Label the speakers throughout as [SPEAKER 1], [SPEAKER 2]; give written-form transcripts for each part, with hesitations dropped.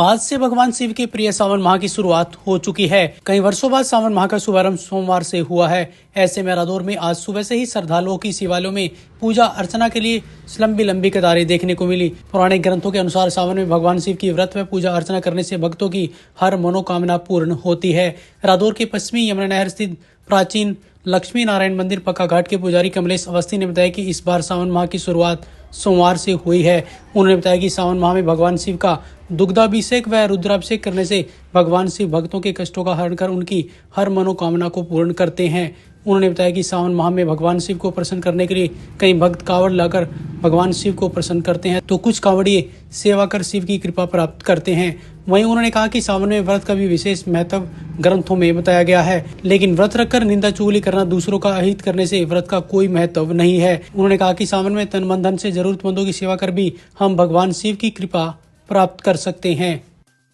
[SPEAKER 1] आज से भगवान शिव के प्रिय सावन माह की शुरुआत हो चुकी है। कई वर्षों बाद सावन माह का शुभारंभ सोमवार से हुआ है। ऐसे में रादौर में आज सुबह से ही श्रद्धालुओं की शिवालयों में पूजा अर्चना के लिए लंबी लंबी कतारें देखने को मिली। पौराणिक ग्रंथों के अनुसार सावन में भगवान शिव की व्रत व पूजा अर्चना करने से भक्तों की हर मनोकामना पूर्ण होती है। रादौर के पश्चिमी यमुना नहर स्थित प्राचीन लक्ष्मी नारायण मंदिर पक्का घाट के पुजारी कमलेश अवस्थी ने बताया कि इस बार सावन माह की शुरुआत सोमवार से हुई है। उन्होंने बताया कि सावन माह में भगवान शिव का दुग्धाभिषेक व रुद्राभिषेक करने से भगवान शिव भक्तों के कष्टों का हरण कर उनकी हर मनोकामना को पूर्ण करते हैं। उन्होंने बताया कि सावन माह में भगवान शिव को प्रसन्न करने के लिए कई भक्त कांवड़ लाकर भगवान शिव को प्रसन्न करते हैं, तो कुछ कांवड़िए सेवा कर शिव की कृपा प्राप्त करते हैं। वहीं उन्होंने कहा कि सावन में व्रत का भी विशेष महत्व ग्रंथों में बताया गया है, लेकिन व्रत रखकर निंदा चुगली करना, दूसरों का अहित करने से व्रत का कोई महत्व नहीं है। उन्होंने कहा कि सावन में तन मन धन से जरूरतमंदों की सेवा कर भी हम भगवान शिव की कृपा प्राप्त कर सकते हैं।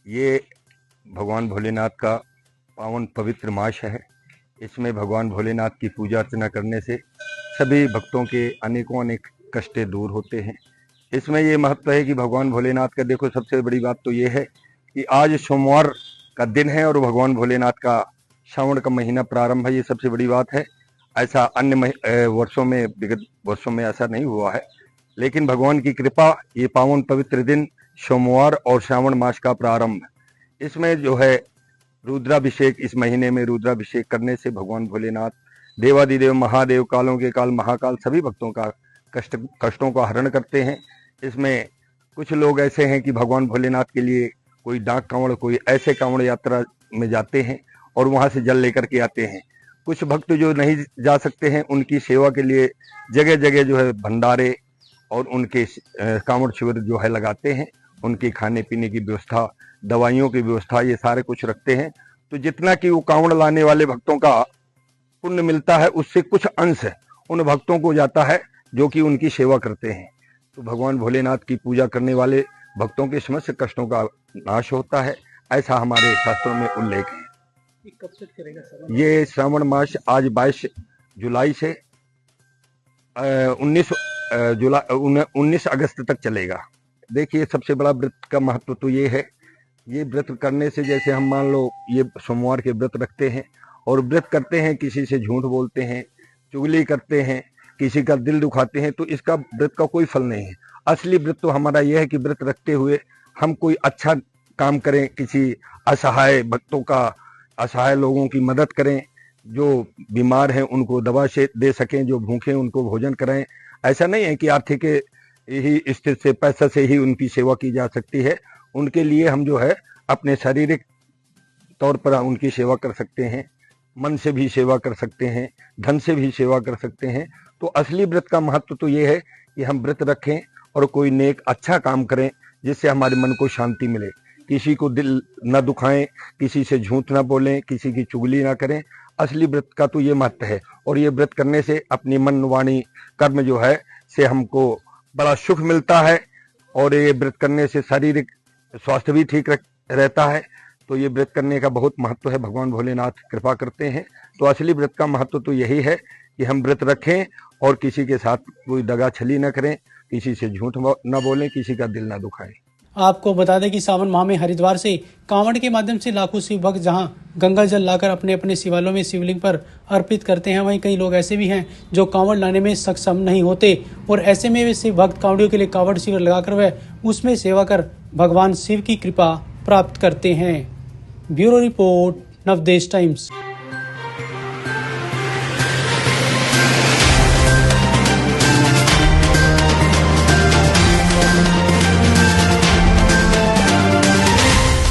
[SPEAKER 2] ये भगवान भोलेनाथ का पावन पवित्र मास है। इसमें भगवान भोलेनाथ की पूजा अर्चना करने से सभी भक्तों के अनेकों अनेक कष्ट दूर होते हैं। इसमें ये महत्व है कि भगवान भोलेनाथ का, देखो सबसे बड़ी बात तो ये है कि आज सोमवार का दिन है और भगवान भोलेनाथ का श्रावण का महीना प्रारंभ है। ये सबसे बड़ी बात है। ऐसा अन्य वर्षों में, विगत वर्षों में ऐसा नहीं हुआ है, लेकिन भगवान की कृपा, ये पावन पवित्र दिन सोमवार और श्रावण मास का प्रारंभ, इसमें जो है रुद्राभिषेक, इस महीने में रुद्राभिषेक करने से भगवान भोलेनाथ देवादिदेव महादेव, कालों के काल महाकाल सभी भक्तों का कष्टों का हरण करते हैं। इसमें कुछ लोग ऐसे हैं कि भगवान भोलेनाथ के लिए कोई डाक कांवड़, कोई ऐसे कांवड़ यात्रा में जाते हैं और वहां से जल लेकर के आते हैं। कुछ भक्त जो नहीं जा सकते हैं, उनकी सेवा के लिए जगह जगह जो है भंडारे और उनके कांवड़ शिविर जो है लगाते हैं। उनकी खाने पीने की व्यवस्था, दवाइयों की व्यवस्था, ये सारे कुछ रखते हैं। तो जितना कि वो कांवड़ लाने वाले भक्तों का पुण्य मिलता है, उससे कुछ अंश उन भक्तों को जाता है जो कि उनकी सेवा करते हैं। तो भगवान भोलेनाथ की पूजा करने वाले भक्तों के समस्त कष्टों का नाश होता है, ऐसा हमारे शास्त्रों में उल्लेख है।
[SPEAKER 1] कब से करेगा
[SPEAKER 2] ये श्रावण मास आज 22 जुलाई से 19 अगस्त तक चलेगा। देखिए, सबसे बड़ा व्रत का महत्व तो ये है, ये व्रत करने से, जैसे हम मान लो ये सोमवार के व्रत रखते हैं और व्रत करते हैं, किसी से झूठ बोलते हैं, चुगली करते हैं, किसी का दिल दुखाते हैं, तो इसका व्रत का कोई फल नहीं है। असली व्रत तो हमारा यह है कि व्रत रखते हुए हम कोई अच्छा काम करें, किसी असहाय भक्तों का, असहाय लोगों की मदद करें, जो बीमार हैं उनको दवा से दे सकें, जो भूखे हैं उनको भोजन कराएं। ऐसा नहीं है कि आर्थिक ही स्थिति से, पैसा से ही उनकी सेवा की जा सकती है। उनके लिए हम जो है अपने शारीरिक तौर पर उनकी सेवा कर सकते हैं, मन से भी सेवा कर सकते हैं, धन से भी सेवा कर सकते हैं। तो असली व्रत का महत्व तो ये है कि हम व्रत रखें और कोई नेक अच्छा काम करें, जिससे हमारे मन को शांति मिले। किसी को दिल न दुखाएं, किसी से झूठ ना बोलें, किसी की चुगली ना करें। असली व्रत का तो ये महत्व है। और ये व्रत करने से अपनी मन, वाणी, कर्म जो है से हमको बड़ा सुख मिलता है और ये व्रत करने से शारीरिक स्वास्थ्य भी ठीक रहता है। तो ये व्रत करने का बहुत महत्व है। भगवान भोलेनाथ कृपा करते हैं। तो असली व्रत का महत्व तो यही है कि हम व्रत रखें और किसी के साथ कोई दगा छली न करें, किसी से झूठ न बोलें, किसी का दिल न दुखाएं।
[SPEAKER 1] आपको बता दें कि सावन माह में हरिद्वार से कांवड़ के माध्यम से लाखों शिव भक्त जहां गंगा जल लाकर अपने अपने शिवालयों में शिवलिंग पर अर्पित करते हैं, वहीं कई लोग ऐसे भी हैं जो कांवड़ लाने में सक्षम नहीं होते और ऐसे में वे शिव भक्त कांवड़ियों के लिए कांवड़ शिविर लगाकर वे उसमें सेवा कर भगवान शिव की कृपा प्राप्त करते हैं। Bureau report, Navdesh times.